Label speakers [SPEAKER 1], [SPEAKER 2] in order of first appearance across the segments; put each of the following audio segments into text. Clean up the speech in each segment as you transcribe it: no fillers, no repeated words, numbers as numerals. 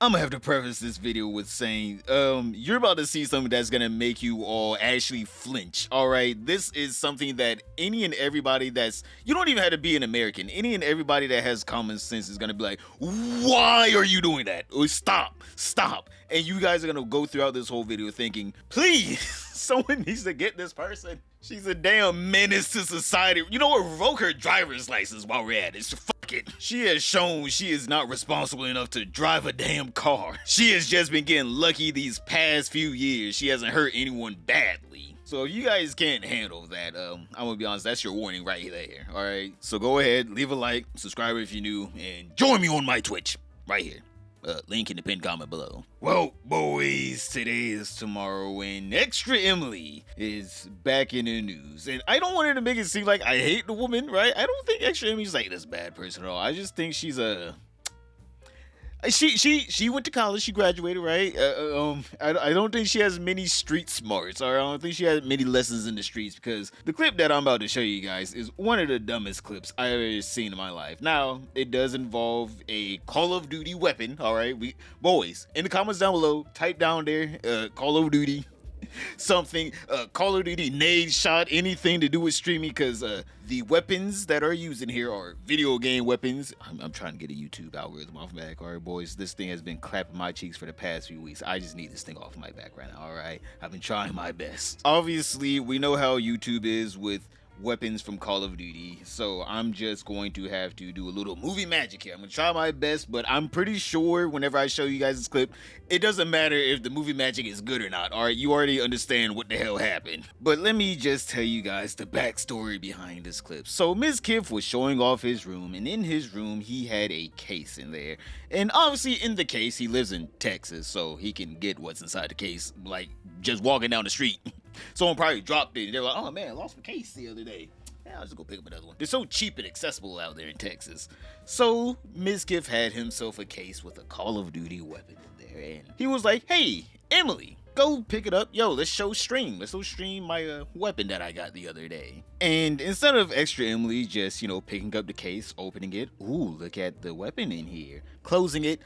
[SPEAKER 1] I'm gonna have to preface this video with saying, you're about to see something that's gonna make you all actually flinch. All right, this is something that any and everybody you don't even have to be an American. Any and everybody that has common sense is gonna be like, why are you doing that? Or stop. And you guys are gonna go throughout this whole video thinking, please, someone needs to get this person. She's a damn menace to society. You know what? Revoke her driver's license while we're at it. Fuck it. She has shown she is not responsible enough to drive a damn car. She has just been getting lucky these past few years. She hasn't hurt anyone badly. So if you guys can't handle that, I'm gonna be honest, that's your warning right there. Alright? So go ahead, leave a like, subscribe if you're new, and join me on my Twitch. Right here. Link in the pinned comment below. Well, boys, today is tomorrow, and ExtraEmily is back in the news. And I don't want her to make it seem like I hate the woman, right? I don't think ExtraEmily's like this bad person at all. I just think she's a... She went to college, she graduated, right? I don't think she has many street smarts, or I don't think she has many lessons in the streets, because the clip that I'm about to show you guys is one of the dumbest clips I've ever seen in my life. Now, it does involve a Call of Duty weapon, alright? Boys, in the comments down below, type down there, Call of Duty something, Call of Duty nade shot, anything to do with streaming, because the weapons that are used in here are video game weapons. I'm trying to get a YouTube algorithm off my back. All right, boys, this thing has been clapping my cheeks for the past few weeks. I just need this thing off my back right now. All right, I've been trying my best. Obviously, we know how YouTube is with weapons from Call of Duty, so I'm just going to have to do a little movie magic here. I'm gonna try my best, but I'm pretty sure whenever I show you guys this clip, it doesn't matter if the movie magic is good or not. Alright, you already understand what the hell happened. But let me just tell you guys the backstory behind this clip. So Mizkif was showing off his room, and in his room he had a case in there, and obviously in the case, he lives in Texas, so he can get what's inside the case like just walking down the street. Someone probably dropped it and they're like, oh man, I lost my case the other day. Yeah, I'll just go pick up another one. They're so cheap and accessible out there in Texas. So Mizkif had himself a case with a Call of Duty weapon in there, and he was like, hey, Emily, go pick it up. Yo, let's stream my weapon that I got the other day. And instead of ExtraEmily just, picking up the case, opening it, ooh, look at the weapon in here, closing it,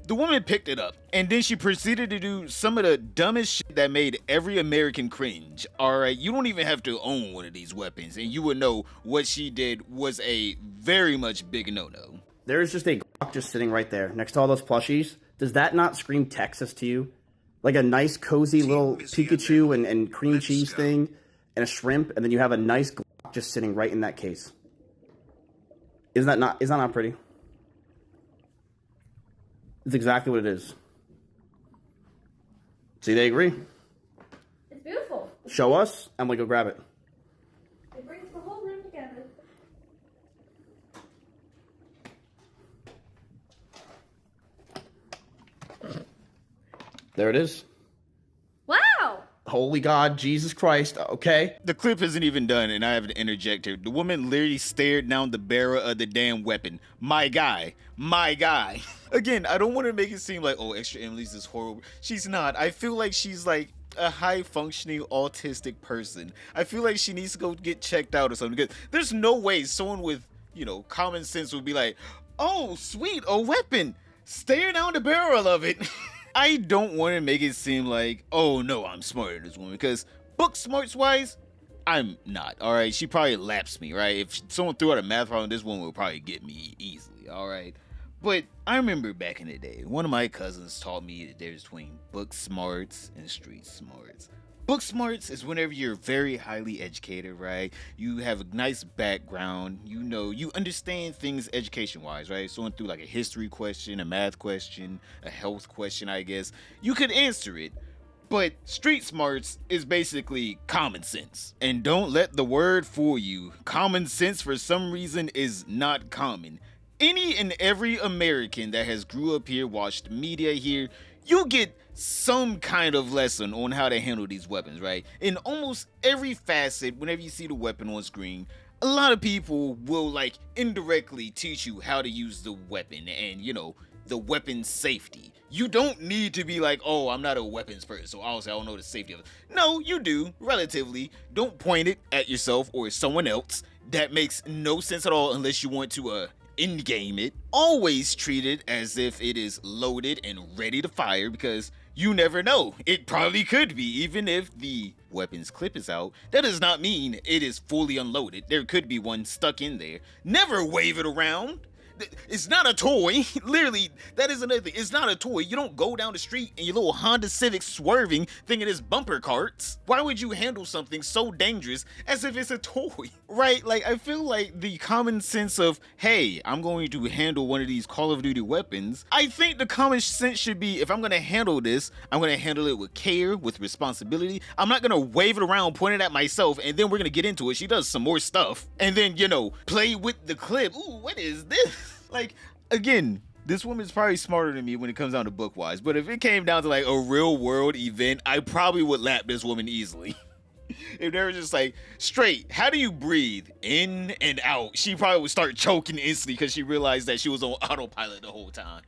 [SPEAKER 1] the woman picked it up, and then she proceeded to do some of the dumbest shit that made every American cringe. Alright, you don't even have to own one of these weapons, and you would know what she did was a very much big no-no.
[SPEAKER 2] There is just a Glock just sitting right there, next to all those plushies. Does that not scream Texas to you? Like a nice, cozy little Pikachu and cream cheese thing, and a shrimp, and then you have a nice Glock just sitting right in that case. Is that not pretty? It's exactly what it is. See, they agree.
[SPEAKER 3] It's beautiful.
[SPEAKER 2] Show us, and we go grab it.
[SPEAKER 3] It brings the whole room together.
[SPEAKER 2] There it is.
[SPEAKER 3] Wow!
[SPEAKER 2] Holy God, Jesus Christ, okay.
[SPEAKER 1] The clip isn't even done, and I have to interject here. The woman literally stared down the barrel of the damn weapon. My guy. Again, I don't want to make it seem like, oh, ExtraEmily's this horrible. She's not. I feel like she's like a high-functioning autistic person. I feel like she needs to go get checked out or something, because there's no way someone with, common sense would be like, oh, sweet, a weapon. Stare down the barrel of it. I don't want to make it seem like, oh no, I'm smarter than this woman, because book smarts wise, I'm not. Alright, she probably laps me, right? If someone threw out a math problem, this woman would probably get me easily, alright? But I remember back in the day, one of my cousins taught me the difference between book smarts and street smarts. Book smarts is whenever you're very highly educated, right? You have a nice background, you understand things education-wise, right? Someone threw like a history question, a math question, a health question, I guess. You could answer it. But street smarts is basically common sense. And don't let the word fool you. Common sense, for some reason, is not common. Any and every American that has grew up here, watched media here, you get some kind of lesson on how to handle these weapons, right? In almost every facet, whenever you see the weapon on screen, a lot of people will like indirectly teach you how to use the weapon and, the weapon safety. You don't need to be like, oh, I'm not a weapons person, so obviously I don't know the safety of it. No, you do, relatively. Don't point it at yourself or someone else. That makes no sense at all unless you want to in-game it, always treat it as if it is loaded and ready to fire, because you never know. It probably could be, even if the weapons clip is out. That does not mean it is fully unloaded. There could be one stuck in there. Never wave it around. It's not a toy. Literally, that is another thing. It's not a toy. You don't go down the street in your little Honda Civic swerving thinking it's bumper carts. Why would you handle something so dangerous as if it's a toy? Right? Like, I feel like the common sense of, hey, I'm going to handle one of these Call of Duty weapons. I think the common sense should be, if I'm going to handle this, I'm going to handle it with care, with responsibility. I'm not going to wave it around, point it at myself, and then we're going to get into it. She does some more stuff. And then, play with the clip. Ooh, what is this? Like, again, this woman's probably smarter than me when it comes down to book wise, but if it came down to like a real world event, I probably would lap this woman easily. If they were just like, straight, how do you breathe in and out? She probably would start choking instantly because she realized that she was on autopilot the whole time.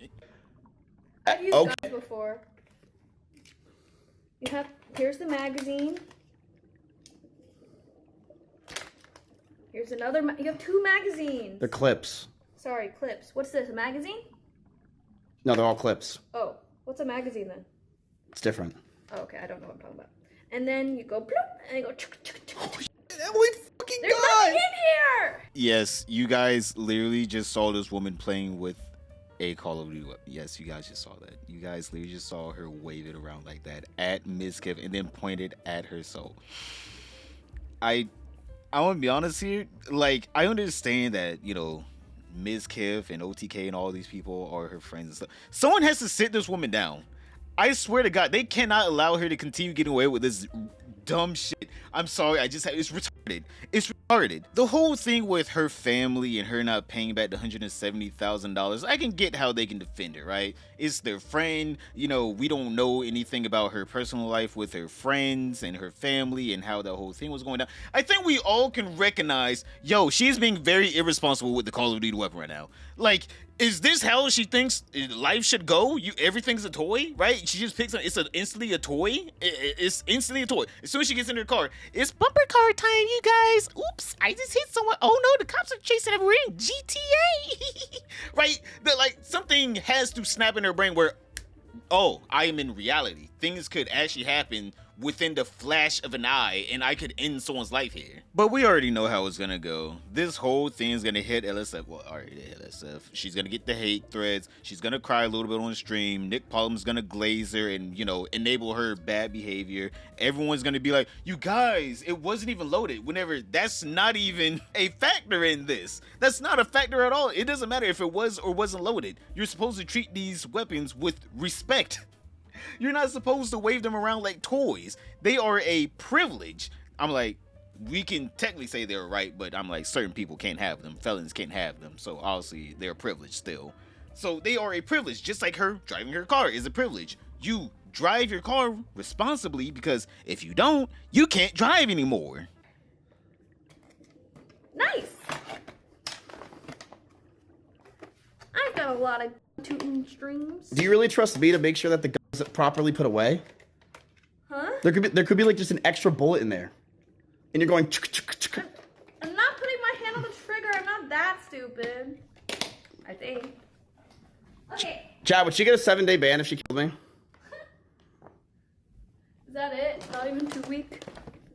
[SPEAKER 3] I've used guns before. Here's the magazine. Here's another, you have 2 magazines.
[SPEAKER 2] They're clips.
[SPEAKER 3] Sorry, clips. What's this, a magazine?
[SPEAKER 2] No, they're all clips.
[SPEAKER 3] Oh, what's a magazine then?
[SPEAKER 2] It's different.
[SPEAKER 3] Oh, okay, I don't know what I'm talking about. And then you go bloop, and you go chuk, chuk, chuk.
[SPEAKER 2] Oh, Emily fucking
[SPEAKER 3] There's nothing in here!
[SPEAKER 1] Yes, you guys literally just saw this woman playing with a Call of Duty weapon. Yes, you guys just saw that. You guys literally just saw her wave it around like that at Mizkif and then pointed at her soul. I want to be honest here. Like, I understand that, Mizkif and OTK and all these people are her friends and stuff. Someone has to sit this woman down. I swear to God, they cannot allow her to continue getting away with this dumb shit. I'm sorry, it's retarded. It's retarded. The whole thing with her family and her not paying back the $170,000, I can get how they can defend her, right? It's their friend. We don't know anything about her personal life with her friends and her family and how that whole thing was going down. I think we all can recognize, she's being very irresponsible with the Call of Duty weapon right now. Like, is this how she thinks life should go? Everything's a toy, right? She just picks up. It's instantly a toy. It's instantly a toy. As soon as she gets in her car, it's bumper car time, you guys. Oops, I just hit someone. Oh no, the cops are chasing us. We're in GTA, right? Like, something has to snap in her brain where, oh, I am in reality. Things could actually happen within the flash of an eye, and I could end someone's life here. But we already know how it's gonna go. This whole thing is gonna hit LSF. Well, already hit LSF. She's gonna get the hate threads. She's gonna cry a little bit on the stream. Nick Paulum's gonna glaze her and, enable her bad behavior. Everyone's gonna be like, you guys, it wasn't even loaded. Whenever that's not even a factor in this. That's not a factor at all. It doesn't matter if it was or wasn't loaded. You're supposed to treat these weapons with respect. You're not supposed to wave them around like toys. They are a privilege. I'm like, we can technically say they're right, but I'm like, certain people can't have them. Felons can't have them. So obviously they're a privilege still. So they are a privilege, just like her driving her car is a privilege. You drive your car responsibly, because if you don't, you can't drive anymore.
[SPEAKER 3] Nice! I've got a lot of tooting strings.
[SPEAKER 2] Do you really trust me to make sure that the gun is properly put away?
[SPEAKER 3] Huh?
[SPEAKER 2] There could be like just an extra bullet in there, and you're going.
[SPEAKER 3] I'm not putting my hand on the trigger. I'm not that stupid. I think. Okay.
[SPEAKER 2] Chad, would she get a 7-day ban if she killed me?
[SPEAKER 3] Is that it? Not even 2 weeks?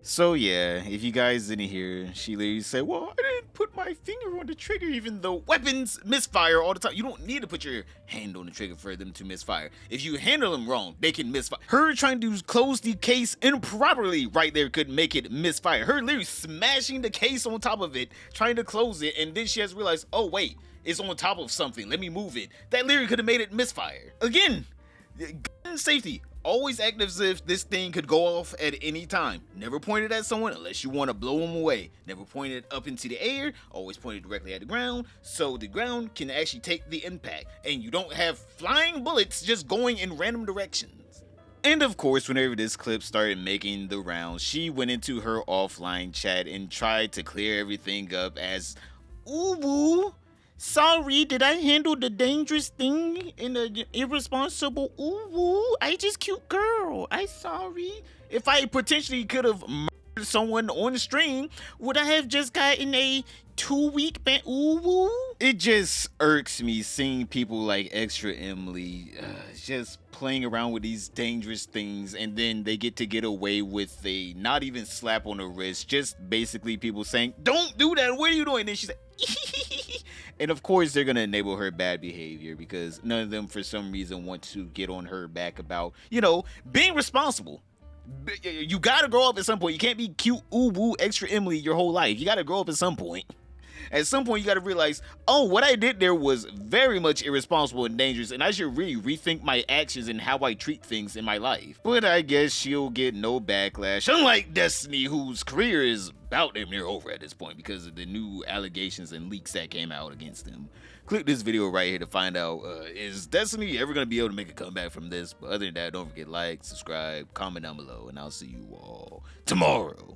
[SPEAKER 1] So yeah, if you guys didn't hear, she literally said, well, I didn't put my finger on the trigger even though weapons misfire all the time. You don't need to put your hand on the trigger for them to misfire. If you handle them wrong, they can misfire. Her trying to close the case improperly right there could make it misfire. Her literally smashing the case on top of it, trying to close it, and then she has realized, oh wait, it's on top of something. Let me move it. That literally could have made it misfire. Again, gun safety. Always act as if this thing could go off at any time. Never point it at someone unless you want to blow them away. Never point it up into the air. Always point it directly at the ground so the ground can actually take the impact and you don't have flying bullets just going in random directions. And of course, whenever this clip started making the rounds, she went into her offline chat and tried to clear everything up as, ooh woo. Sorry, did I handle the dangerous thing in the irresponsible? Ooh, I just cute girl. I sorry. If I potentially could have murdered someone on the stream, would I have just gotten a 2-week ban? Ooh, It just irks me seeing people like ExtraEmily just playing around with these dangerous things, and then they get away with a not even slap on the wrist, just basically people saying, "Don't do that. What are you doing?" And she's like, and of course they're gonna enable her bad behavior because none of them, for some reason, want to get on her back about being responsible. You gotta grow up at some point. You can't be cute, ooh woo, ExtraEmily your whole life. You gotta grow up at some point. At some point, you got to realize, oh, what I did there was very much irresponsible and dangerous, and I should really rethink my actions and how I treat things in my life. But I guess she'll get no backlash, unlike Destiny, whose career is about damn near over at this point because of the new allegations and leaks that came out against him. Click this video right here to find out, is Destiny ever going to be able to make a comeback from this? But other than that, don't forget to like, subscribe, comment down below, and I'll see you all tomorrow.